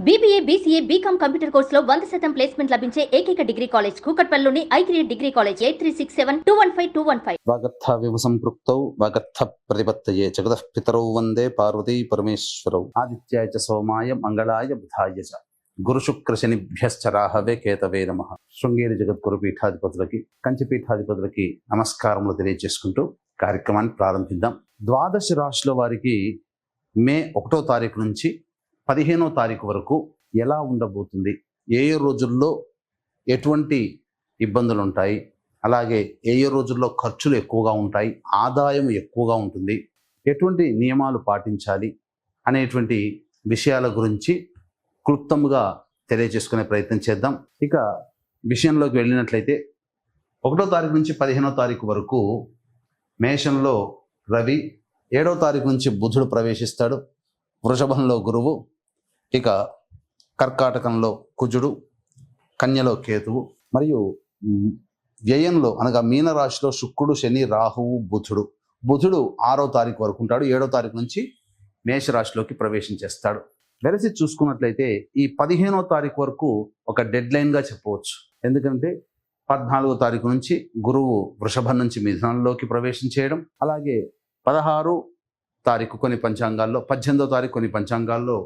BBA, BCA, BCom computer కోర్సులో 100% placement లభించే ఏకైక డిగ్రీ కాలేజ్ కూకట్పల్లిలోని I3 డిగ్రీ కాలేజ్ 8367215215. వాగర్థ సంపృక్తౌ వాగర్థ ప్రతిపత్తయే జగతః పితరౌ వందే పార్వతీ పరమేశ్వరౌ ఆదిత్యాయ చ సోమాయ మంగళాయ బుధాయ చ గురు శుక్ర శనిభ్యశ్చ రాహవే కేతవే నమః. శృంగేరి జగద్గురు పీఠాధిపతులకి కంచి పీఠాధిపతులకి నమస్కారములు తెలియజేసుకుంటూ కార్యక్రమాన్ని ప్రారంభిద్దాం. ద్వాదశ రాశుల వారికి మే 1వ తారీఖు నుంచి 15వ తారీఖు వరకు ఎలా ఉండబోతుంది, ఏ రోజుల్లో ఎటువంటి ఇబ్బందులు ఉంటాయి, అలాగే ఏ రోజుల్లో ఖర్చులు ఎక్కువగా ఉంటాయి, ఆదాయం ఎక్కువగా ఉంటుంది, ఎటువంటి నియమాలు పాటించాలి అనేటువంటి విషయాల గురించి క్లుప్తంగా తెలియజేసుకునే ప్రయత్నం చేద్దాం. ఇక విషయంలోకి వెళ్ళినట్లయితే 1వ తారీఖు నుంచి 15వ తారీఖు వరకు మేషంలో రవి, 7వ తారీఖు నుంచి బుధుడు ప్రవేశిస్తాడు, వృషభంలో గురువు, ఇక కర్కాటకంలో కుజుడు, కన్యలో కేతువు, మరియు వ్యయంలో అనగా మీనరాశిలో శుక్రుడు, శని, రాహువు, బుధుడు. బుధుడు 6వ తారీఖు వరకు ఉంటాడు, 7వ తారీఖు నుంచి మేషరాశిలోకి ప్రవేశించేస్తాడు. వెరసి చూసుకున్నట్లయితే ఈ 15వ తారీఖు వరకు ఒక డెడ్ లైన్గా చెప్పవచ్చు. ఎందుకంటే 14వ తారీఖు నుంచి గురువు వృషభం నుంచి మిథునంలోకి ప్రవేశించేయడం, అలాగే 16వ తారీఖు కొన్ని పంచాంగాల్లో, 18వ తారీఖు కొన్ని పంచాంగాల్లో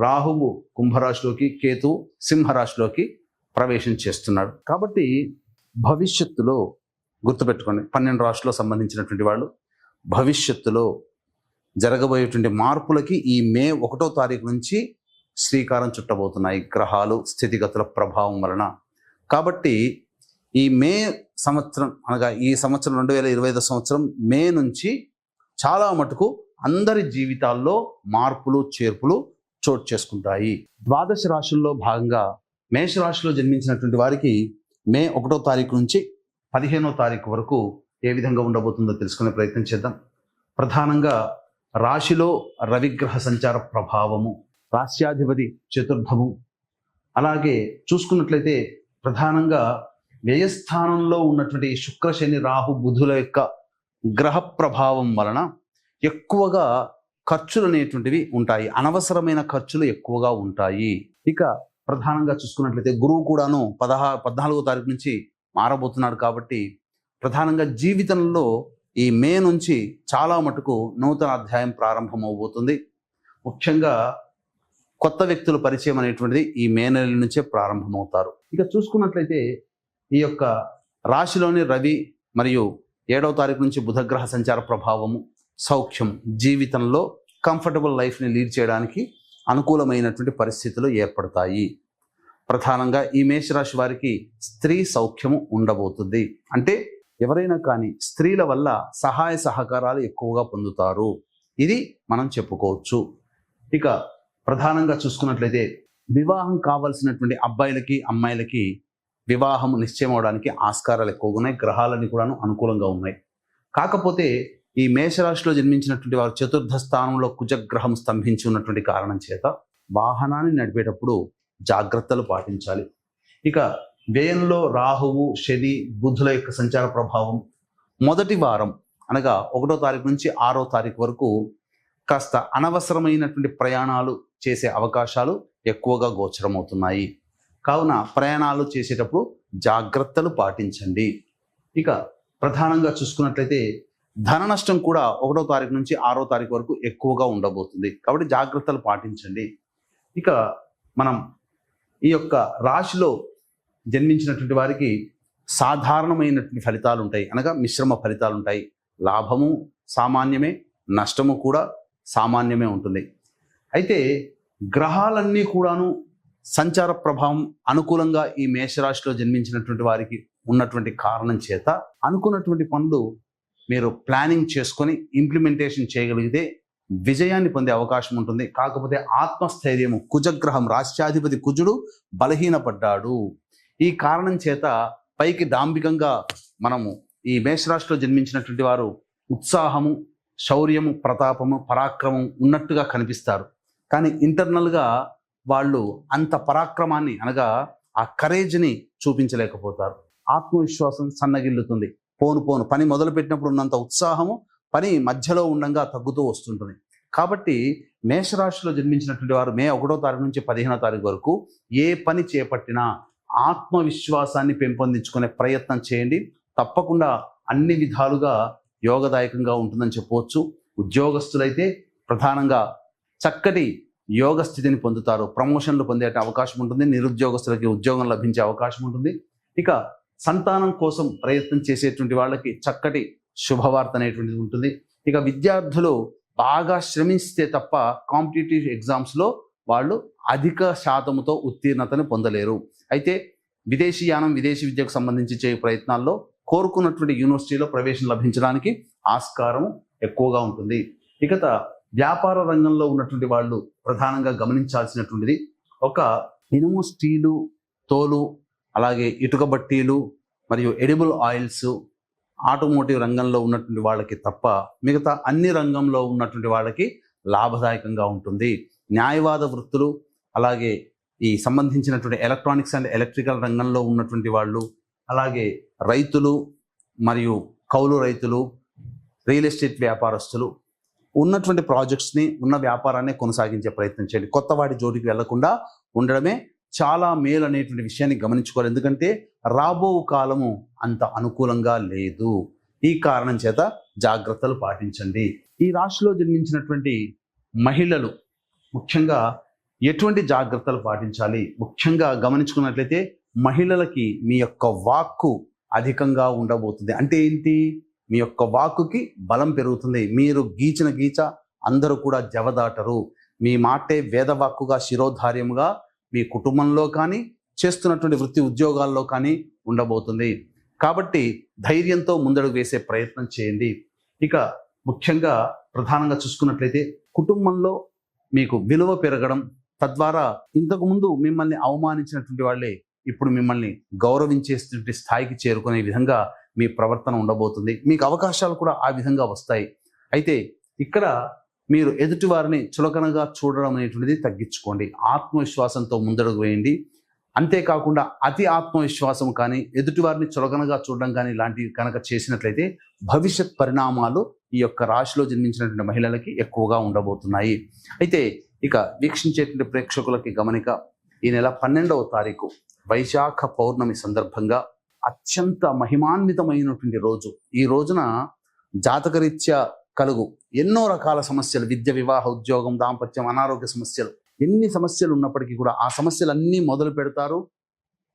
రాహువు కుంభరాశిలోకి, కేతు సింహరాశిలోకి ప్రవేశం చేస్తున్నాడు. కాబట్టి భవిష్యత్తులో గుర్తుపెట్టుకోండి, 12 రాశుల్లో సంబంధించినటువంటి వాళ్ళు భవిష్యత్తులో జరగబోయేటువంటి మార్పులకి ఈ మే 1వ తారీఖు నుంచి శ్రీకారం చుట్టబోతున్నాయి గ్రహాలు స్థితిగతుల ప్రభావం వలన. కాబట్టి ఈ మే సంవత్సరం అనగా ఈ సంవత్సరం 2025 సంవత్సరం మే నుంచి చాలా మటుకు అందరి జీవితాల్లో మార్పులు చేర్పులు చోటు చేసుకుంటాయి. ద్వాదశ రాశుల్లో భాగంగా మేషరాశిలో జన్మించినటువంటి వారికి మే 1వ తారీఖు నుంచి 15వ తారీఖు వరకు ఏ విధంగా ఉండబోతుందో తెలుసుకునే ప్రయత్నం చేద్దాం. ప్రధానంగా రాశిలో రవిగ్రహ సంచార ప్రభావము, రాశ్యాధిపతి చతుర్థము, అలాగే చూసుకున్నట్లయితే ప్రధానంగా వ్యయస్థానంలో ఉన్నటువంటి శుక్ర, శని, రాహు, బుధుల యొక్క గ్రహ ప్రభావం వలన ఎక్కువగా ఖర్చులు అనేటువంటివి ఉంటాయి, అనవసరమైన ఖర్చులు ఎక్కువగా ఉంటాయి. ఇక ప్రధానంగా చూసుకున్నట్లయితే గురువు కూడాను 14వ తారీఖు నుంచి మారబోతున్నాడు. కాబట్టి ప్రధానంగా జీవితంలో ఈ మే నుంచి చాలా మటుకు నూతన అధ్యాయం ప్రారంభం అవబోతుంది. ముఖ్యంగా కొత్త వ్యక్తుల పరిచయం అనేటువంటిది ఈ మే నెల నుంచే ప్రారంభమవుతారు. ఇక చూసుకున్నట్లయితే ఈ యొక్క రాశిలోని రవి మరియు 7వ తారీఖు నుంచి బుధగ్రహ సంచార ప్రభావము, సౌఖ్యం, జీవితంలో కంఫర్టబుల్ లైఫ్ని లీడ్ చేయడానికి అనుకూలమైనటువంటి పరిస్థితులు ఏర్పడతాయి. ప్రధానంగా ఈ మేషరాశి వారికి స్త్రీ సౌఖ్యము ఉండబోతుంది. అంటే ఎవరైనా కానీ స్త్రీల వల్ల సహాయ సహకారాలు ఎక్కువగా పొందుతారు, ఇది మనం చెప్పుకోవచ్చు. ఇక ప్రధానంగా చూసుకున్నట్లయితే వివాహం కావాల్సినటువంటి అబ్బాయిలకి అమ్మాయిలకి వివాహం నిశ్చయం అవడానికి ఆస్కారాలు ఎక్కువగా ఉన్నాయి, గ్రహాలన్నీ కూడా అనుకూలంగా ఉన్నాయి. కాకపోతే ఈ మేషరాశిలో జన్మించినటువంటి వారు చతుర్థ స్థానంలో కుజగ్రహం స్తంభించి ఉన్నటువంటి కారణం చేత వాహనాన్ని నడిపేటప్పుడు జాగ్రత్తలు పాటించాలి. ఇక వ్యయంలో రాహువు, శని, బుధుల యొక్క సంచార ప్రభావం మొదటి వారం అనగా 1వ తారీఖు నుంచి 6వ తారీఖు వరకు కాస్త అనవసరమైనటువంటి ప్రయాణాలు చేసే అవకాశాలు ఎక్కువగా గోచరమవుతున్నాయి. కావున ప్రయాణాలు చేసేటప్పుడు జాగ్రత్తలు పాటించండి. ఇక ప్రధానంగా చూసుకున్నట్లయితే ధన నష్టం కూడా 1వ తారీఖు నుంచి 6వ తారీఖు వరకు ఎక్కువగా ఉండబోతుంది. కాబట్టి జాగ్రత్తలు పాటించండి. ఇక మనం ఈ యొక్క రాశిలో జన్మించినటువంటి వారికి సాధారణమైనటువంటి ఫలితాలు ఉంటాయి, అనగా మిశ్రమ ఫలితాలు ఉంటాయి. లాభము సామాన్యమే, నష్టము కూడా సామాన్యమే ఉంటుంది. అయితే గ్రహాలన్నీ కూడాను సంచార ప్రభావం అనుకూలంగా ఈ మేషరాశిలో జన్మించినటువంటి వారికి ఉన్నటువంటి కారణం చేత అనుకున్నటువంటి పనులు మీరు ప్లానింగ్ చేసుకొని ఇంప్లిమెంటేషన్ చేయగలిగితే విజయాన్ని పొందే అవకాశం ఉంటుంది. కాకపోతే ఆత్మస్థైర్యము, కుజగ్రహం రాశ్యాధిపతి కుజుడు బలహీనపడ్డాడు. ఈ కారణం చేత పైకి డాంబికంగా మనము ఈ మేషరాశిలో జన్మించినటువంటి వారు ఉత్సాహము, శౌర్యము, ప్రతాపము, పరాక్రమం ఉన్నట్టుగా కనిపిస్తారు. కానీ ఇంటర్నల్గా వాళ్ళు అంత పరాక్రమాన్ని అనగా ఆ కరేజ్ని చూపించలేకపోతారు. ఆత్మవిశ్వాసం సన్నగిల్లుతుంది. పోను పని మొదలు పెట్టినప్పుడు ఉన్నంత ఉత్సాహము పని మధ్యలో ఉండగా తగ్గుతూ వస్తుంటుంది. కాబట్టి మేషరాశిలో జన్మించినటువంటి వారు మే 1వ తారీఖు నుంచి 15వ తారీఖు వరకు ఏ పని చేపట్టినా ఆత్మవిశ్వాసాన్ని పెంపొందించుకునే ప్రయత్నం చేయండి. తప్పకుండా అన్ని విధాలుగా యోగదాయకంగా ఉంటుందని చెప్పవచ్చు. ఉద్యోగస్తులైతే ప్రధానంగా చక్కటి యోగ స్థితిని పొందుతారు. ప్రమోషన్లు పొందే అవకాశం ఉంటుంది. నిరుద్యోగస్తులకి ఉద్యోగం లభించే అవకాశం ఉంటుంది. ఇక సంతానం కోసం ప్రయత్నం చేసేటువంటి వాళ్ళకి చక్కటి శుభవార్త అనేటువంటిది ఉంటుంది. ఇక విద్యార్థులు బాగా శ్రమిస్తే తప్ప కాంపిటేటివ్ ఎగ్జామ్స్లో వాళ్ళు అధిక శాతంతో ఉత్తీర్ణతను పొందలేరు. అయితే విదేశీయానం, విదేశీ విద్యకు సంబంధించి చేయే ప్రయత్నాల్లో కోరుకున్నటువంటి యూనివర్సిటీలో ప్రవేశం లభించడానికి ఆస్కారం ఎక్కువగా ఉంటుంది. ఇక వ్యాపార రంగంలో ఉన్నటువంటి వాళ్ళు ప్రధానంగా గమనించాల్సినటువంటిది ఒక ఇనుము, స్టీలు, తోలు, అలాగే ఇటుక బట్టీలు మరియు ఎడిబుల్ ఆయిల్స్, ఆటోమోటివ్ రంగంలో ఉన్నటువంటి వాళ్ళకి తప్ప మిగతా అన్ని రంగంలో ఉన్నటువంటి వాళ్ళకి లాభదాయకంగా ఉంటుంది. న్యాయవాద వృత్తులు, అలాగే ఈ సంబంధించినటువంటి ఎలక్ట్రానిక్స్ అండ్ ఎలక్ట్రికల్ రంగంలో ఉన్నటువంటి వాళ్ళు, అలాగే రైతులు మరియు కౌలు రైతులు, రియల్ ఎస్టేట్ వ్యాపారస్తులు ఉన్నటువంటి ప్రాజెక్ట్స్ని, ఉన్న వ్యాపారాన్ని కొనసాగించే ప్రయత్నం చేయండి. కొత్త వాటి జోలికి వెళ్లకుండా ఉండడమే చాలా మేలు అనేటువంటి విషయాన్ని గమనించుకోవాలి. ఎందుకంటే రాబో కాలము అంత అనుకూలంగా లేదు. ఈ కారణం చేత జాగ్రత్తలు పాటించండి. ఈ రాశిలో జన్మించినటువంటి మహిళలు ముఖ్యంగా ఎటువంటి జాగ్రత్తలు పాటించాలి? ముఖ్యంగా గమనించుకున్నట్లయితే మహిళలకి మీ యొక్క వాక్కు అధికంగా ఉండబోతుంది. అంటే ఏంటి? మీ యొక్క వాక్కుకి బలం పెరుగుతుంది. మీరు గీచిన గీచ అందరూ కూడా జవదాటరు. మీ మాటే వేదవాక్కుగా, శిరోధార్యముగా మీ కుటుంబంలో కానీ, చేస్తున్నటువంటి వృత్తి ఉద్యోగాల్లో కానీ ఉండబోతుంది. కాబట్టి ధైర్యంతో ముందడుగు వేసే ప్రయత్నం చేయండి. ఇక ముఖ్యంగా ప్రధానంగా చూసుకున్నట్లయితే కుటుంబంలో మీకు విలువ పెరగడం, తద్వారా ఇంతకుముందు మిమ్మల్ని అవమానించినటువంటి వాళ్ళే ఇప్పుడు మిమ్మల్ని గౌరవించేటువంటి స్థాయికి చేరుకునే విధంగా మీ ప్రవర్తన ఉండబోతుంది. మీకు అవకాశాలు కూడా ఆ విధంగా వస్తాయి. అయితే ఇక్కడ మీరు ఎదుటివారిని చులకనగా చూడడం అనేటువంటిది తగ్గించుకోండి. ఆత్మవిశ్వాసంతో ముందడుగు వేయండి. అంతేకాకుండా అతి ఆత్మవిశ్వాసం కానీ, ఎదుటివారిని చులకనగా చూడడం కానీ ఇలాంటివి కనుక చేసినట్లయితే భవిష్యత్ పరిణామాలు ఈ యొక్క రాశిలో జన్మించినటువంటి మహిళలకి ఎక్కువగా ఉండబోతున్నాయి. అయితే ఇక వీక్షించేటువంటి ప్రేక్షకులకి గమనిక, ఈ నెల 12వ తారీఖు వైశాఖ పౌర్ణమి సందర్భంగా అత్యంత మహిమాన్వితమైనటువంటి రోజు. ఈ రోజున జాతకరీత్యా కలుగు ఎన్నో రకాల సమస్యలు, విద్య, వివాహ, ఉద్యోగం, దాంపత్యం, అనారోగ్య సమస్యలు, ఎన్ని సమస్యలు ఉన్నప్పటికీ కూడా ఆ సమస్యలన్నీ మొదలు పెడతారు,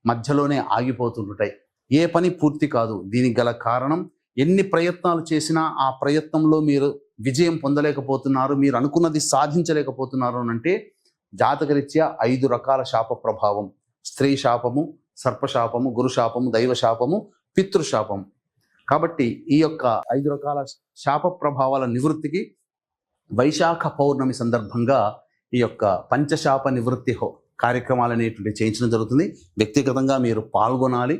మధ్యలోనే ఆగిపోతుంటాయి. ఏ పని పూర్తి కాదు. దీనికి గల కారణం ఎన్ని ప్రయత్నాలు చేసినా ఆ ప్రయత్నంలో మీరు విజయం పొందలేకపోతున్నారు, మీరు అనుకున్నది సాధించలేకపోతున్నారు అంటే జాతకరీత్యా 5 రకాల శాప ప్రభావం: స్త్రీ శాపము, సర్పశాపము, గురుశాపము, దైవశాపము, పితృశాపము. కాబట్టి ఈ యొక్క 5 రకాల శాప ప్రభావాల నివృత్తికి వైశాఖ పౌర్ణమి సందర్భంగా ఈ యొక్క పంచశాప నివృత్తి కార్యక్రమాలు అనేటువంటి చేయించడం జరుగుతుంది. వ్యక్తిగతంగా మీరు పాల్గొనాలి.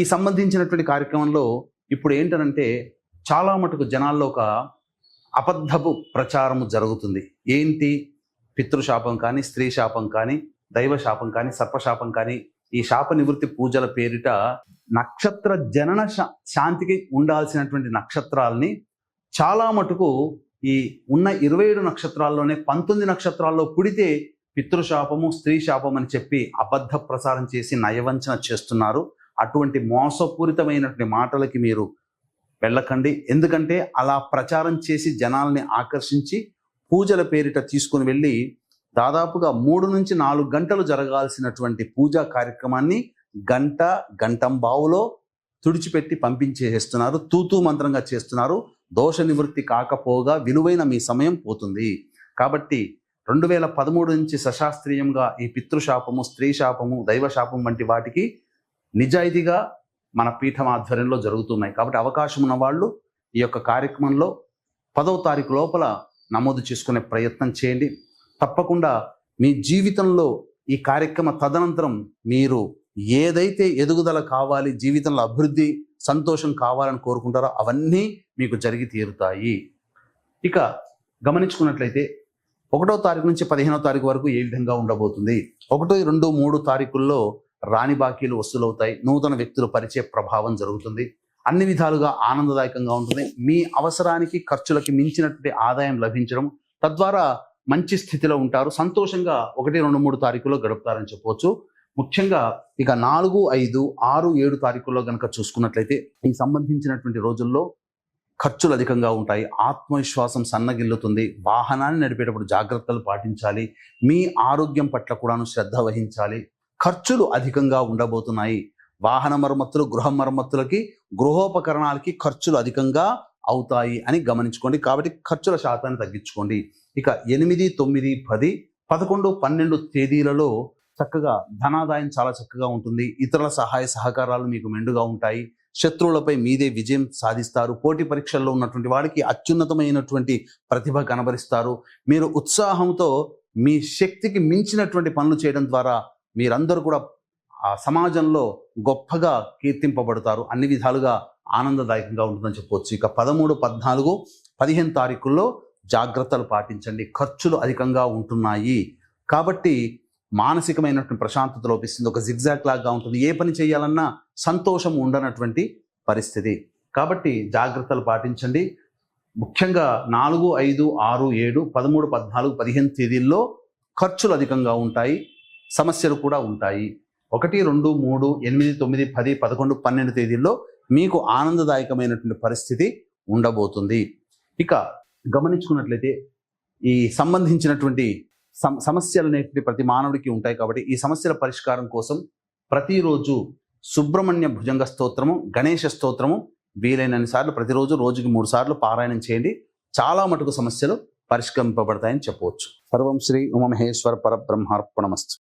ఈ సంబంధించినటువంటి కార్యక్రమంలో ఇప్పుడు ఏంటంటే చాలా మటుకు జనాల్లో ఒక అబద్ధపు ప్రచారము జరుగుతుంది. ఏంటి? పితృశాపం కానీ, స్త్రీ శాపం కానీ, దైవశాపం కానీ, సర్పశాపం కానీ, ఈ శాప నివృత్తి పూజల పేరిట నక్షత్ర జనన శాంతికి ఉండాల్సినటువంటి నక్షత్రాలని చాలా మటుకు ఈ ఉన్న 27 నక్షత్రాల్లోనే 19 నక్షత్రాల్లో పుడితే పితృశాపము, స్త్రీ శాపం అని చెప్పి అబద్ధ ప్రసారం చేసి నయవంచన చేస్తున్నారు. అటువంటి మోసపూరితమైనటువంటి మాటలకి మీరు వెళ్ళకండి. ఎందుకంటే అలా ప్రచారం చేసి జనాల్ని ఆకర్షించి పూజల పేరిట తీసుకుని వెళ్ళి దాదాపుగా 3 నుంచి 4 గంటలు జరగాల్సినటువంటి పూజా కార్యక్రమాన్ని గంటంబావులో తుడిచిపెట్టి పంపించేస్తున్నారు. తూతూ మంత్రంగా చేస్తున్నారు. దోష నివృత్తి కాకపోగా విలువైన మీ సమయం పోతుంది. కాబట్టి 2013 నుంచి సశాస్త్రీయంగా ఈ పితృశాపము, స్త్రీ శాపము, దైవశాపం వంటి వాటికి నిజాయితీగా మన పీఠం ఆధ్వర్యంలో జరుగుతున్నాయి. కాబట్టి అవకాశం ఉన్న వాళ్ళు ఈ యొక్క కార్యక్రమంలో 10వ తారీఖు లోపల నమోదు చేసుకునే ప్రయత్నం చేయండి. తప్పకుండా మీ జీవితంలో ఈ కార్యక్రమ తదనంతరం మీరు ఏదైతే ఎదుగుదల కావాలి, జీవితంలో అభివృద్ధి, సంతోషం కావాలని కోరుకుంటారో అవన్నీ మీకు జరిగి తీరుతాయి. ఇక గమనించుకున్నట్లయితే 1వ తారీఖు నుంచి 15వ తారీఖు వరకు ఏ విధంగా ఉండబోతుంది? 1, 2, 3 తారీఖుల్లో రాని బాకీలు వసూలవుతాయి. నూతన వ్యక్తుల పరిచయ ప్రభావం జరుగుతుంది. అన్ని విధాలుగా ఆనందదాయకంగా ఉంటుంది. మీ అవసరానికి ఖర్చులకి మించినటువంటి ఆదాయం లభించడం, తద్వారా మంచి స్థితిలో ఉంటారు. సంతోషంగా 1, 2, 3 తారీఖులో గడుపుతారని చెప్పవచ్చు. ముఖ్యంగా ఇక 4, 5, 6, 7 తారీఖుల్లో కనుక చూసుకున్నట్లయితే ఈ సంబంధించినటువంటి రోజుల్లో ఖర్చులు అధికంగా ఉంటాయి. ఆత్మవిశ్వాసం సన్నగిల్లుతుంది. వాహనాన్ని నడిపేటప్పుడు జాగ్రత్తలు పాటించాలి. మీ ఆరోగ్యం పట్ల కూడాను శ్రద్ధ వహించాలి. ఖర్చులు అధికంగా ఉండబోతున్నాయి. వాహన మరమ్మతులు, గృహ మరమ్మతులకి, గృహోపకరణాలకి ఖర్చులు అధికంగా అవుతాయి అని గమనించుకోండి. కాబట్టి ఖర్చుల శాతాన్ని తగ్గించుకోండి. ఇక 8, 9, 10, 11, 12 తేదీలలో చక్కగా ధనాదాయం చాలా చక్కగా ఉంటుంది. ఇతరుల సహాయ సహకారాలు మీకు మెండుగా ఉంటాయి. శత్రువులపై మీదే విజయం సాధిస్తారు. పోటీ పరీక్షల్లో ఉన్నటువంటి వాడికి అత్యున్నతమైనటువంటి ప్రతిభ కనబరిస్తారు. మీరు ఉత్సాహంతో మీ శక్తికి మించినటువంటి పనులు చేయడం ద్వారా మీరందరూ కూడా ఆ సమాజంలో గొప్పగా కీర్తింపబడతారు. అన్ని విధాలుగా ఆనందదాయకంగా ఉంటుందని చెప్పవచ్చు. ఇక 13, 14, 15 తారీఖుల్లో జాగ్రత్తలు పాటించండి. ఖర్చులు అధికంగా ఉంటున్నాయి కాబట్టి మానసికమైనటువంటి ప్రశాంతత లోపిస్తుంది. ఒక జిగ్జాగ్ లాగా ఉంటుంది. ఏ పని చేయాలన్నా సంతోషం ఉండనటువంటి పరిస్థితి. కాబట్టి జాగ్రత్తలు పాటించండి. ముఖ్యంగా 4, 5, 6, 7, 13, 14, 15 తేదీల్లో ఖర్చులు అధికంగా ఉంటాయి. సమస్యలు కూడా ఉంటాయి. 1, 2, 3, 8, 9, 10, 11, 12 తేదీల్లో మీకు ఆనందదాయకమైనటువంటి పరిస్థితి ఉండబోతుంది. ఇక గమనించుకున్నట్లయితే ఈ సంబంధించినటువంటి సమస్యలు అనేటువంటి ప్రతి మానవుడికి ఉంటాయి. కాబట్టి ఈ సమస్యల పరిష్కారం కోసం ప్రతిరోజు సుబ్రహ్మణ్య భుజంగ స్తోత్రము, గణేష స్తోత్రము వీలైనన్ని సార్లు ప్రతిరోజు రోజుకి 3 సార్లు పారాయణం చేయండి. చాలా మటుకు సమస్యలు పరిష్కరింపబడతాయని చెప్పవచ్చు. సర్వం శ్రీ ఉమామహేశ్వర పరబ్రహ్మార్పణమస్తు.